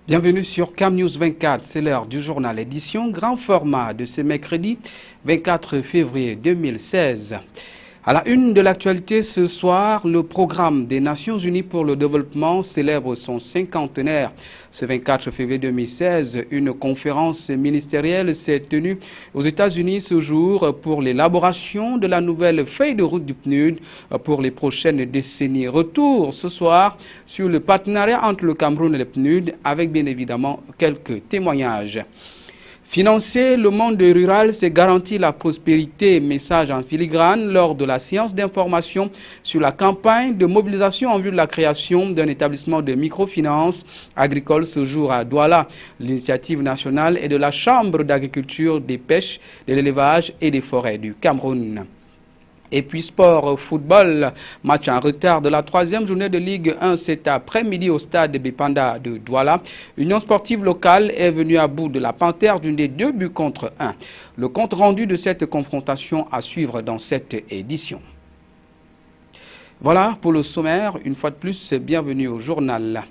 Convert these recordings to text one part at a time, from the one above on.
Bienvenue sur Cam News 24, c'est l'heure du journal édition grand format de ce mercredi 24 février 2016. À la une de l'actualité ce soir, le programme des Nations Unies pour le développement célèbre son cinquantenaire. Ce 24 février 2016, une conférence ministérielle s'est tenue aux États-Unis ce jour pour l'élaboration de la nouvelle feuille de route du PNUD pour les prochaines décennies. Retour ce soir sur le partenariat entre le Cameroun et le PNUD avec bien évidemment quelques témoignages. Financer le monde rural, c'est garantir la prospérité. Message en filigrane lors de la séance d'information sur la campagne de mobilisation en vue de la création d'un établissement de microfinance agricole ce jour à Douala. L'initiative nationale est de la Chambre d'agriculture, des pêches, de l'élevage et des forêts du Cameroun. Et puis sport, football, match en retard de la troisième journée de Ligue 1 cet après-midi au stade Bipanda de Douala. Union sportive locale est venue à bout de la Panthère d'une des 2 buts contre 1. Le compte rendu de cette confrontation à suivre dans cette édition. Voilà pour le sommaire. Une fois de plus, bienvenue au journal.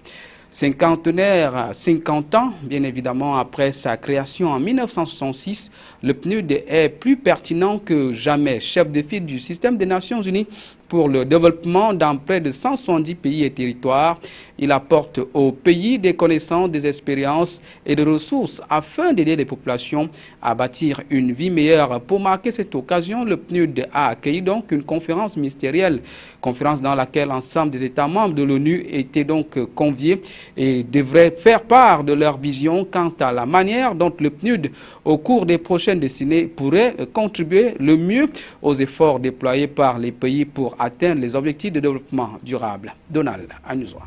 Cinquantenaire, 50 ans, bien évidemment, après sa création en 1966, le PNUD est plus pertinent que jamais. Chef de file du système des Nations Unies pour le développement dans près de 170 pays et territoires, il apporte aux pays des connaissances, des expériences et des ressources afin d'aider les populations à bâtir une vie meilleure. Pour marquer cette occasion, le PNUD a accueilli donc une conférence ministérielle, conférence dans laquelle l'ensemble des États membres de l'ONU étaient donc conviés et devraient faire part de leur vision quant à la manière dont le PNUD, au cours des prochaines décennies, pourrait contribuer le mieux aux efforts déployés par les pays pour atteindre les objectifs de développement durable. Donald Anuzwa.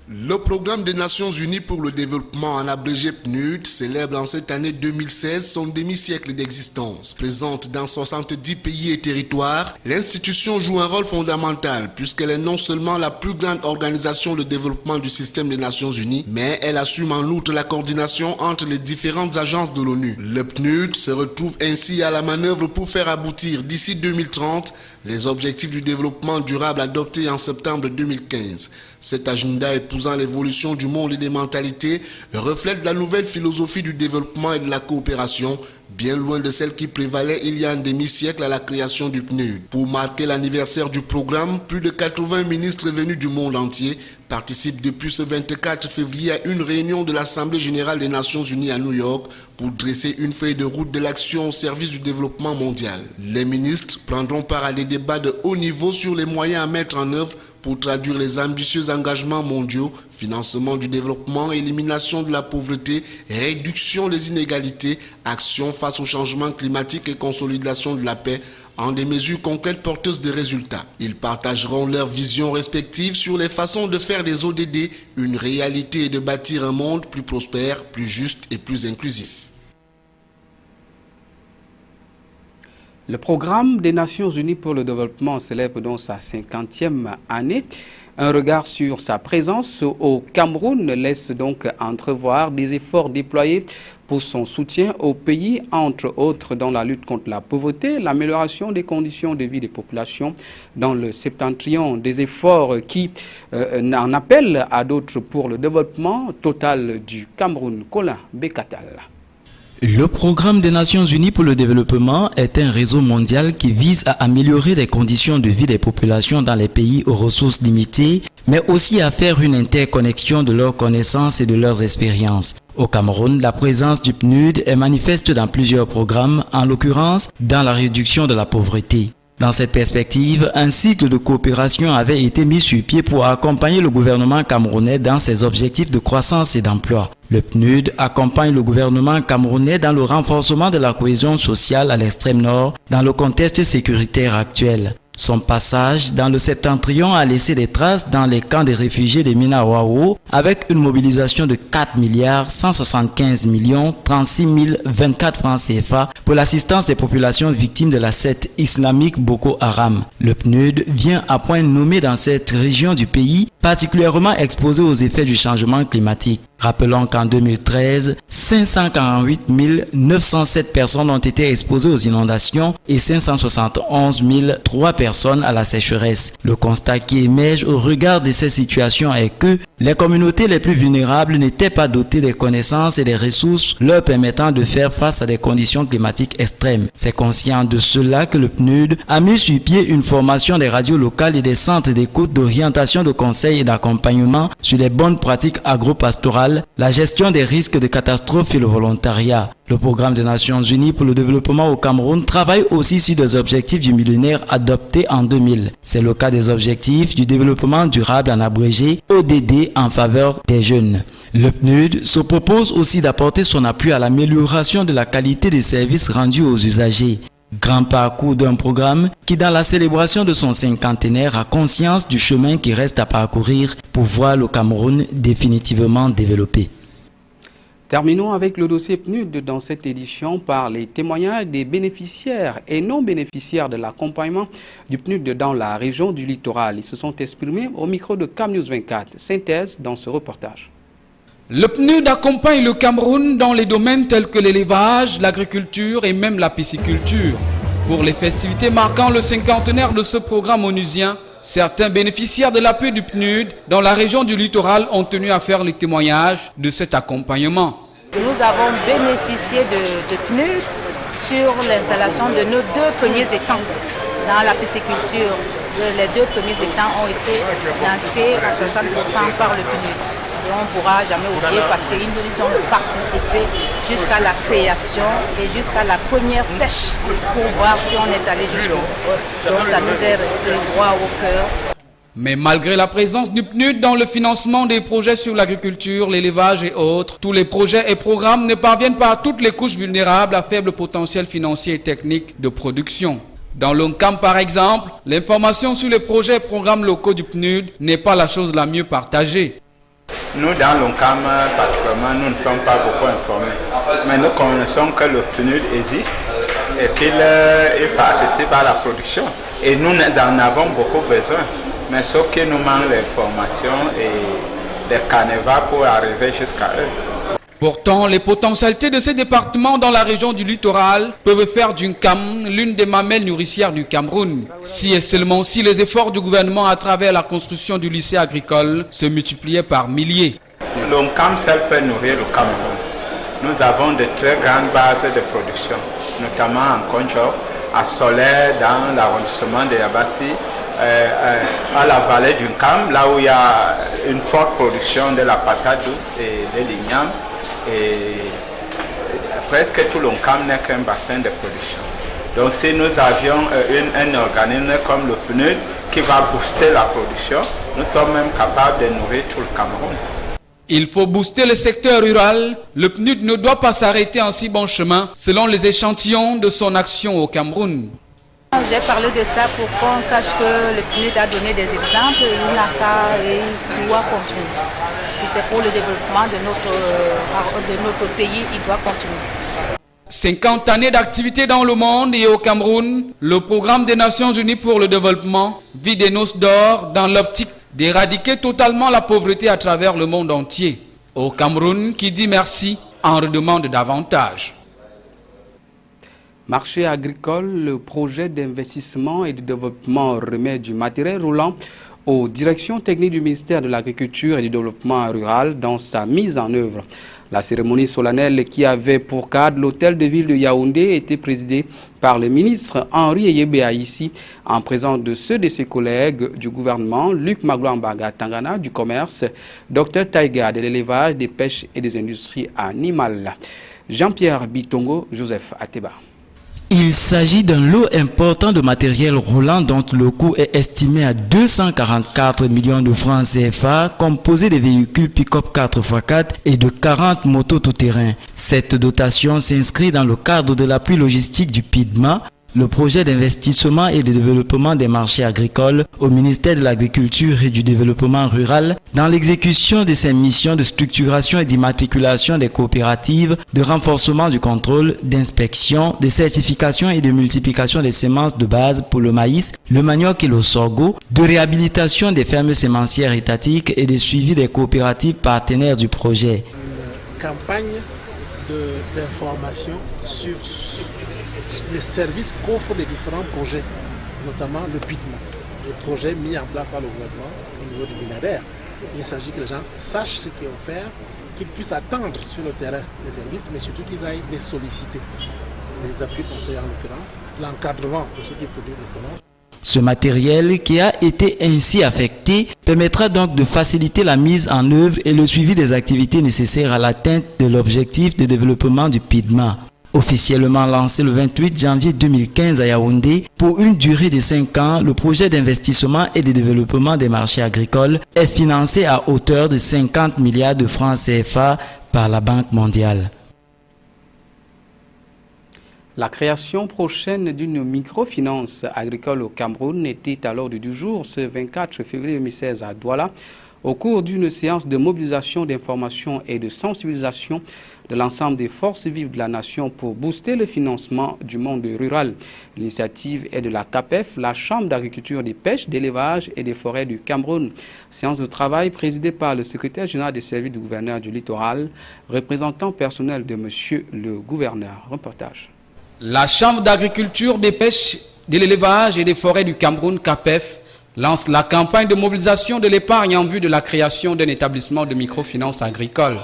Le programme des Nations Unies pour le développement, en abrégé PNUD, célèbre en cette année 2016 son demi-siècle d'existence. Présente dans 70 pays et territoires, l'institution joue un rôle fondamental puisqu'elle est non seulement la plus grande organisation de développement du système des Nations Unies, mais elle assume en outre la coordination entre les différentes agences de l'ONU. Le PNUD se retrouve ainsi à la manœuvre pour faire aboutir d'ici 2030 les objectifs du développement durable adoptés en septembre 2015. Cet agenda épousant l'évolution du monde et des mentalités reflète la nouvelle philosophie du développement et de la coopération, bien loin de celle qui prévalait il y a un demi-siècle à la création du PNUD. Pour marquer l'anniversaire du programme, plus de 80 ministres venus du monde entier participent depuis ce 24 février à une réunion de l'Assemblée générale des Nations Unies à New York pour dresser une feuille de route de l'action au service du développement mondial. Les ministres prendront part à des débats de haut niveau sur les moyens à mettre en œuvre pour traduire les ambitieux engagements mondiaux, financement du développement, élimination de la pauvreté, réduction des inégalités, action face au changement climatique et consolidation de la paix, en des mesures concrètes porteuses de résultats. Ils partageront leurs visions respectives sur les façons de faire des ODD une réalité et de bâtir un monde plus prospère, plus juste et plus inclusif. Le programme des Nations Unies pour le développement célèbre donc sa 50e année. Un regard sur sa présence au Cameroun laisse donc entrevoir des efforts déployés pour son soutien au pays, entre autres dans la lutte contre la pauvreté, l'amélioration des conditions de vie des populations dans le septentrion, des efforts qui en appellent à d'autres pour le développement total du Cameroun. Colin Bekatal. Le programme des Nations Unies pour le développement est un réseau mondial qui vise à améliorer les conditions de vie des populations dans les pays aux ressources limitées, mais aussi à faire une interconnexion de leurs connaissances et de leurs expériences. Au Cameroun, la présence du PNUD est manifeste dans plusieurs programmes, en l'occurrence dans la réduction de la pauvreté. Dans cette perspective, un cycle de coopération avait été mis sur pied pour accompagner le gouvernement camerounais dans ses objectifs de croissance et d'emploi. Le PNUD accompagne le gouvernement camerounais dans le renforcement de la cohésion sociale à l'extrême nord dans le contexte sécuritaire actuel. Son passage dans le septentrion a laissé des traces dans les camps des réfugiés de Minawao avec une mobilisation de 4 milliards 175 millions 36 024 francs CFA pour l'assistance des populations victimes de la secte islamique Boko Haram. Le PNUD vient à point nommé dans cette région du pays particulièrement exposée aux effets du changement climatique. Rappelons qu'en 2013, 548 907 personnes ont été exposées aux inondations et 571 003 personnes à la sécheresse. Le constat qui émerge au regard de ces situations est que les communautés les plus vulnérables n'étaient pas dotées des connaissances et des ressources leur permettant de faire face à des conditions climatiques extrêmes. C'est conscient de cela que le PNUD a mis sur pied une formation des radios locales et des centres d'écoute, d'orientation, de conseil et d'accompagnement sur les bonnes pratiques agro-pastorales, la gestion des risques de catastrophes et le volontariat. Le programme des Nations Unies pour le développement au Cameroun travaille aussi sur des objectifs du millénaire adoptés en 2000. C'est le cas des objectifs du développement durable en abrégé ODD en faveur des jeunes. Le PNUD se propose aussi d'apporter son appui à l'amélioration de la qualité des services rendus aux usagers. Grand parcours d'un programme qui, dans la célébration de son cinquantenaire, a conscience du chemin qui reste à parcourir pour voir le Cameroun définitivement développé. Terminons avec le dossier PNUD dans cette édition par les témoignages des bénéficiaires et non bénéficiaires de l'accompagnement du PNUD dans la région du littoral. Ils se sont exprimés au micro de Cam News 24. Synthèse dans ce reportage. Le PNUD accompagne le Cameroun dans les domaines tels que l'élevage, l'agriculture et même la pisciculture. Pour les festivités marquant le cinquantenaire de ce programme onusien, certains bénéficiaires de l'appui du PNUD dans la région du littoral ont tenu à faire les témoignages de cet accompagnement. Nous avons bénéficié de PNUD sur l'installation de nos 2 premiers étangs dans la pisciculture. Les 2 premiers étangs ont été lancés à 60% par le PNUD. On ne pourra jamais oublier parce qu'ils nous ont participé jusqu'à la création et jusqu'à la première pêche pour voir si on est allé jusqu'au bout. Donc ça nous est resté droit au cœur. Mais malgré la présence du PNUD dans le financement des projets sur l'agriculture, l'élevage et autres, tous les projets et programmes ne parviennent pas à toutes les couches vulnérables à faible potentiel financier et technique de production. Dans l'ONCAM par exemple, l'information sur les projets et programmes locaux du PNUD n'est pas la chose la mieux partagée. Nous, dans l'ONCAM, particulièrement, nous ne sommes pas beaucoup informés. Mais nous connaissons que le PNUD existe et qu'il participe à la production. Et nous en avons beaucoup besoin. Mais sauf qu'il nous manque l'information et les canevas pour arriver jusqu'à eux. Pourtant, les potentialités de ces départements dans la région du littoral peuvent faire d'une CAM l'une des mamelles nourricières du Cameroun. Si et seulement si les efforts du gouvernement à travers la construction du lycée agricole se multipliaient par milliers. L'ONCAM seul peut nourrir le Cameroun. Nous avons de très grandes bases de production, notamment en Konjo, à Solaire, dans l'arrondissement de Yabassi, à la vallée du Cam, là où il y a une forte production de la patate douce et de l'igname. Et presque tout l'ONCAM n'est qu'un bassin de production. Donc si nous avions un organisme comme le PNUD qui va booster la production, nous sommes même capables de nourrir tout le Cameroun. Il faut booster le secteur rural. Le PNUD ne doit pas s'arrêter en si bon chemin selon les échantillons de son action au Cameroun. J'ai parlé de ça pour qu'on sache que le PNUD a donné des exemples et il n'a qu'à et il doit continuer. Si c'est pour le développement de notre pays, il doit continuer. 50 années d'activité dans le monde et au Cameroun, le programme des Nations Unies pour le développement vit des noces d'or dans l'optique d'éradiquer totalement la pauvreté à travers le monde entier. Au Cameroun, qui dit merci en redemande davantage. Marché agricole, le projet d'investissement et de développement remet du matériel roulant aux directions techniques du ministère de l'Agriculture et du Développement rural dans sa mise en œuvre. La cérémonie solennelle qui avait pour cadre l'hôtel de ville de Yaoundé était présidée par le ministre Henri Eyebe Aïssi en présence de ceux de ses collègues du gouvernement, Luc Magloambaga Tangana du commerce, Dr Taïga de l'élevage, des pêches et des industries animales. Jean-Pierre Bitongo, Joseph Ateba. Il s'agit d'un lot important de matériel roulant dont le coût est estimé à 244 millions de francs CFA, composé de véhicules pick-up 4x4 et de 40 motos tout-terrain. Cette dotation s'inscrit dans le cadre de l'appui logistique du PIDMA, le projet d'investissement et de développement des marchés agricoles au ministère de l'Agriculture et du Développement rural dans l'exécution de ses missions de structuration et d'immatriculation des coopératives, de renforcement du contrôle, d'inspection, de certification et de multiplication des semences de base pour le maïs, le manioc et le sorgho, de réhabilitation des fermes sémencières étatiques et de suivi des coopératives partenaires du projet. Une campagne d'information sur les services qu'offrent les différents projets, notamment le PIDMA, le projet mis en place par le gouvernement au niveau du MINADER. Il s'agit que les gens sachent ce qui est offert, qu'ils puissent attendre sur le terrain les services, mais surtout qu'ils aillent les solliciter. Les appuis conseillers en l'occurrence, l'encadrement de ceux qui produisent des semences. Ce matériel qui a été ainsi affecté permettra donc de faciliter la mise en œuvre et le suivi des activités nécessaires à l'atteinte de l'objectif de développement du PIDMA. Officiellement lancé le 28 janvier 2015 à Yaoundé, pour une durée de 5 ans, le projet d'investissement et de développement des marchés agricoles est financé à hauteur de 50 milliards de francs CFA par la Banque mondiale. La création prochaine d'une microfinance agricole au Cameroun était à l'ordre du jour ce 24 février 2016 à Douala, au cours d'une séance de mobilisation d'information et de sensibilisation de l'ensemble des forces vives de la nation pour booster le financement du monde rural. L'initiative est de la CAPEF, la Chambre d'agriculture, des pêches, d'élevage et des forêts du Cameroun. Séance de travail présidée par le secrétaire général des services du gouverneur du littoral, représentant personnel de monsieur le gouverneur. Reportage. La Chambre d'agriculture, des pêches, de l'élevage et des forêts du Cameroun, CAPEF, lance la campagne de mobilisation de l'épargne en vue de la création d'un établissement de microfinance agricole.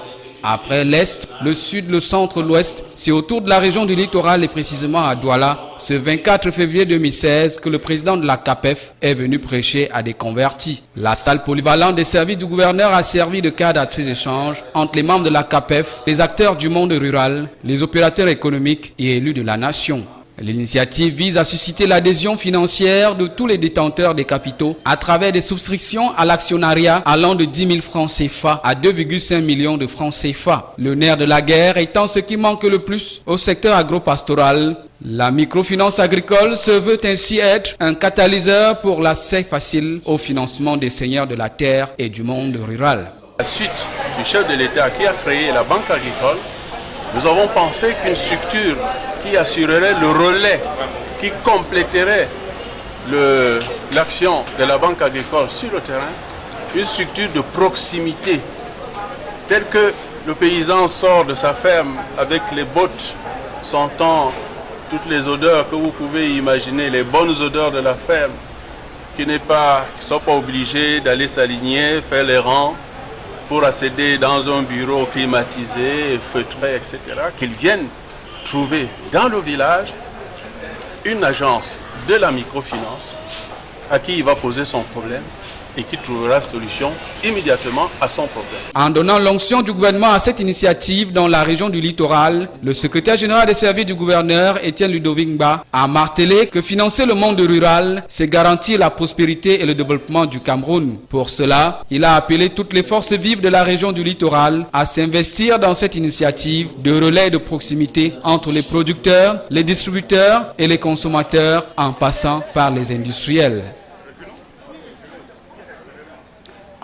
Après l'Est, le Sud, le Centre, l'Ouest, c'est autour de la région du littoral et précisément à Douala, ce 24 février 2016, que le président de la CAPEF est venu prêcher à des convertis. La salle polyvalente des services du gouverneur a servi de cadre à ces échanges entre les membres de la CAPEF, les acteurs du monde rural, les opérateurs économiques et élus de la nation. L'initiative vise à susciter l'adhésion financière de tous les détenteurs des capitaux à travers des souscriptions à l'actionnariat allant de 10 000 francs CFA à 2,5 millions de francs CFA. Le nerf de la guerre étant ce qui manque le plus au secteur agropastoral. La microfinance agricole se veut ainsi être un catalyseur pour l'accès facile au financement des seigneurs de la terre et du monde rural. À la suite du chef de l'État qui a créé la banque agricole, nous avons pensé qu'une structure qui assurerait le relais, qui compléterait l'action de la banque agricole sur le terrain, une structure de proximité, telle que le paysan sort de sa ferme avec les bottes, sentant toutes les odeurs que vous pouvez imaginer, les bonnes odeurs de la ferme, qui ne sont pas obligés d'aller s'aligner, faire les rangs, pour accéder dans un bureau climatisé, feutré, etc., qu'ils viennent trouver dans le village une agence de la microfinance à qui il va poser son problème et qui trouvera solution immédiatement à son problème. En donnant l'onction du gouvernement à cette initiative dans la région du littoral, le secrétaire général des services du gouverneur, Étienne Ludovic Mba, a martelé que financer le monde rural, c'est garantir la prospérité et le développement du Cameroun. Pour cela, il a appelé toutes les forces vives de la région du littoral à s'investir dans cette initiative de relais de proximité entre les producteurs, les distributeurs et les consommateurs en passant par les industriels.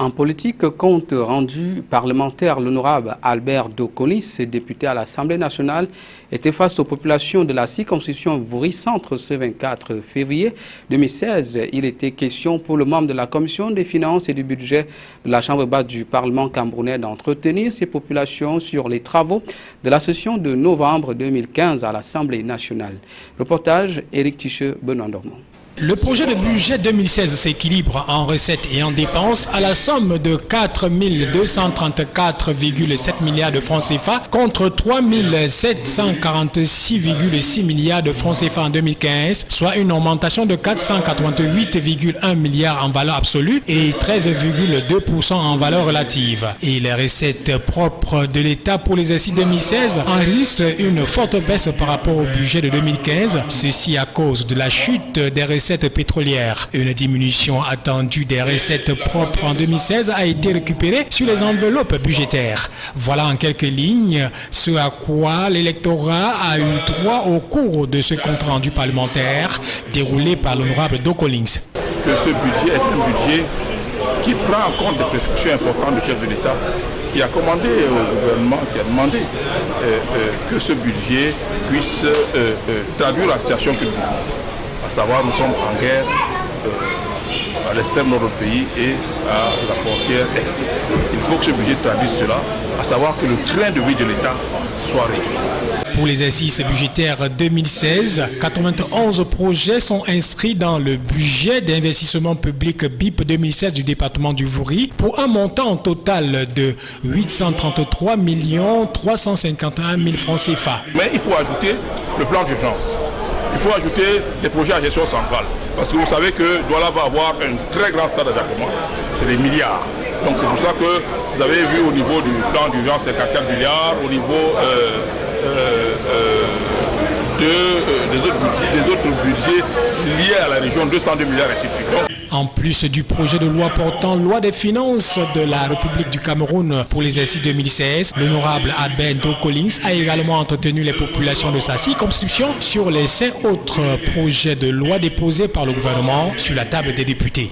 En politique, compte rendu parlementaire, l'honorable Albert Dokonis, député à l'Assemblée nationale, était face aux populations de la circonscription Voury-Centre ce 24 février 2016. Il était question pour le membre de la Commission des finances et du budget de la Chambre basse du Parlement camerounais d'entretenir ces populations sur les travaux de la session de novembre 2015 à l'Assemblée nationale. Reportage, Éric Ticheux, Benoît Dormont. Le projet de budget 2016 s'équilibre en recettes et en dépenses à la somme de 4 234,7 milliards de francs CFA contre 3 746,6 milliards de francs CFA en 2015, soit une augmentation de 488,1 milliards en valeur absolue et 13,2% en valeur relative. Et les recettes propres de l'État pour l'exercice 2016 enregistrent une forte baisse par rapport au budget de 2015, ceci à cause de la chute des recettes recettes pétrolières. Une diminution attendue des recettes propres en 2016 a été récupérée sur les enveloppes budgétaires. Voilà en quelques lignes ce à quoi l'électorat a eu droit au cours de ce compte rendu parlementaire déroulé par l'honorable Do Collins. Que ce budget est un budget qui prend en compte des prescriptions importantes du chef de l'État, qui a commandé au gouvernement, qui a demandé que ce budget puisse traduire la situation que nous vivons. À savoir, nous sommes en guerre à l'extrême nord du pays et à la frontière est. Il faut que ce budget traduise cela, à savoir que le train de vie de l'État soit réduit. Pour les exercices budgétaires 2016, 91 projets sont inscrits dans le budget d'investissement public BIP 2016 du département du Vouri pour un montant total de 833 351 000 francs CFA. Mais il faut ajouter le plan d'urgence. Il faut ajouter les projets à gestion centrale. Parce que vous savez que Douala va avoir un très grand stade d'attaquement. C'est des milliards. Donc c'est pour ça que vous avez vu au niveau du plan d'urgence, c'est 4 milliards. Au niveau des autres budgets liés à la région, 202 milliards et ainsi de suite. En plus du projet de loi portant loi des finances de la République du Cameroun pour l'exercice 2016, l'honorable Albert Do Collins a également entretenu les populations de sa circonscription sur les 5 autres projets de loi déposés par le gouvernement sur la table des députés.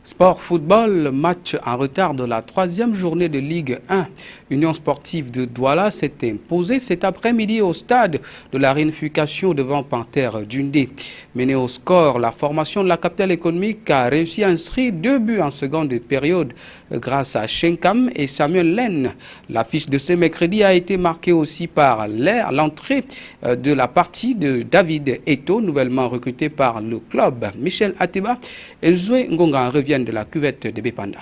Sport football, match en retard de la 3e journée de Ligue 1. Union sportive de Douala s'est imposée cet après-midi au stade de la réunification devant Panthère Dundee. Menée au score, la formation de la capitale économique a réussi à inscrire 2 buts en seconde période grâce à Shenkam et Samuel Len. L'affiche de ce mercredi a été marquée aussi par l'entrée de la partie de David Eto, nouvellement recruté par le club. Michel Ateba et Zoé Ngonga reviennent de la cuvette de Bepanda.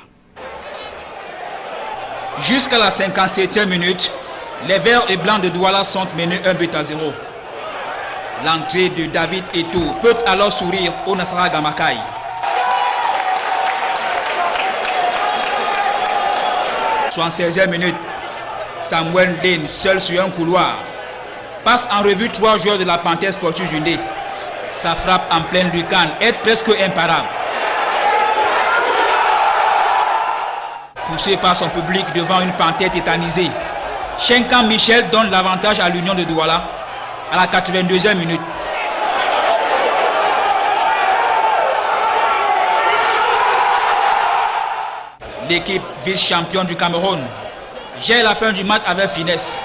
Jusqu'à la 57e minute, les Verts et Blancs de Douala sont menés 1-0. L'entrée de David Eto peut alors sourire au Nasara Gamakai. Soit en 16e minute, Samuel Lane, seul sur un couloir, passe en revue 3 joueurs de la Panthère Sportive Dundee. Sa frappe en pleine lucarne est presque imparable. Poussé par son public devant une panthère tétanisée, Shenkam Michel donne l'avantage à l'Union de Douala à la 82e minute. L'équipe vice-championne du Cameroun gère la fin du match avec finesse.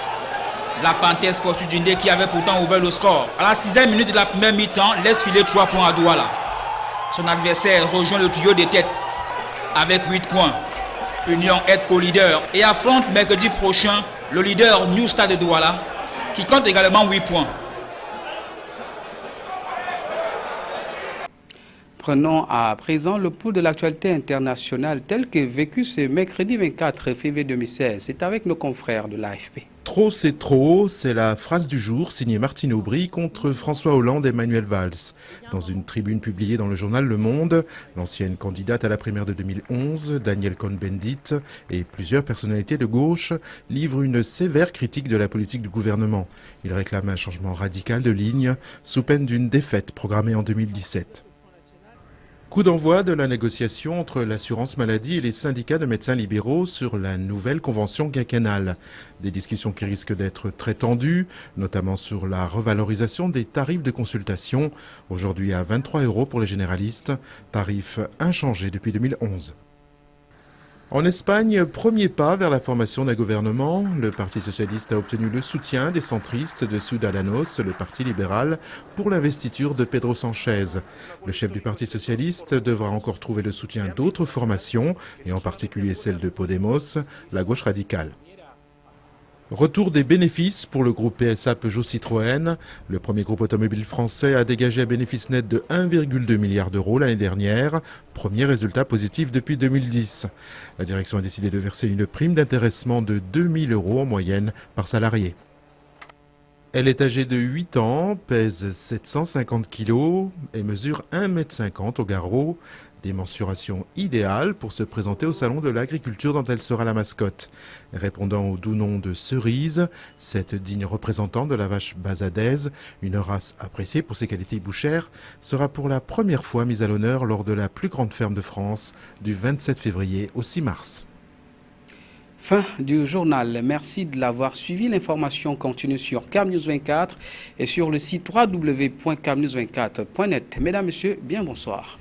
La Panthère Sportive Dundee, qui avait pourtant ouvert le score à la 6e minute de la première mi-temps, laisse filer 3 points à Douala. Son adversaire rejoint le trio des têtes avec 8 points. Union est co-leader et affronte mercredi prochain le leader New Stade de Douala qui compte également 8 points. Prenons à présent le pouls de l'actualité internationale tel que vécu ce mercredi 24 février 2016. C'est avec nos confrères de l'AFP. Trop c'est trop, c'est la phrase du jour signée Martine Aubry contre François Hollande et Manuel Valls. Dans une tribune publiée dans le journal Le Monde, l'ancienne candidate à la primaire de 2011, Danielle Cohn-Bendit, et plusieurs personnalités de gauche livrent une sévère critique de la politique du gouvernement. Ils réclament un changement radical de ligne sous peine d'une défaite programmée en 2017. Coup d'envoi de la négociation entre l'assurance maladie et les syndicats de médecins libéraux sur la nouvelle convention quinquennale. Des discussions qui risquent d'être très tendues, notamment sur la revalorisation des tarifs de consultation, aujourd'hui à 23 € pour les généralistes, tarif inchangé depuis 2011. En Espagne, premier pas vers la formation d'un gouvernement. Le Parti socialiste a obtenu le soutien des centristes de Ciudadanos, le parti libéral, pour l'investiture de Pedro Sánchez. Le chef du Parti socialiste devra encore trouver le soutien d'autres formations, et en particulier celle de Podemos, la gauche radicale. Retour des bénéfices pour le groupe PSA Peugeot Citroën. Le premier groupe automobile français a dégagé un bénéfice net de 1,2 milliard d'euros l'année dernière. Premier résultat positif depuis 2010. La direction a décidé de verser une prime d'intéressement de 2 000 € en moyenne par salarié. Elle est âgée de 8 ans, pèse 750 kg et mesure 1,50 m au garrot. Des mensurations idéales pour se présenter au Salon de l'Agriculture dont elle sera la mascotte. Répondant au doux nom de Cerise, cette digne représentante de la vache basadaise, une race appréciée pour ses qualités bouchères, sera pour la première fois mise à l'honneur lors de la plus grande ferme de France du 27 février au 6 mars. Fin du journal. Merci de l'avoir suivi. L'information continue sur CAMnews 24 et sur le site www.camnews24.net. Mesdames, Messieurs, bien bonsoir.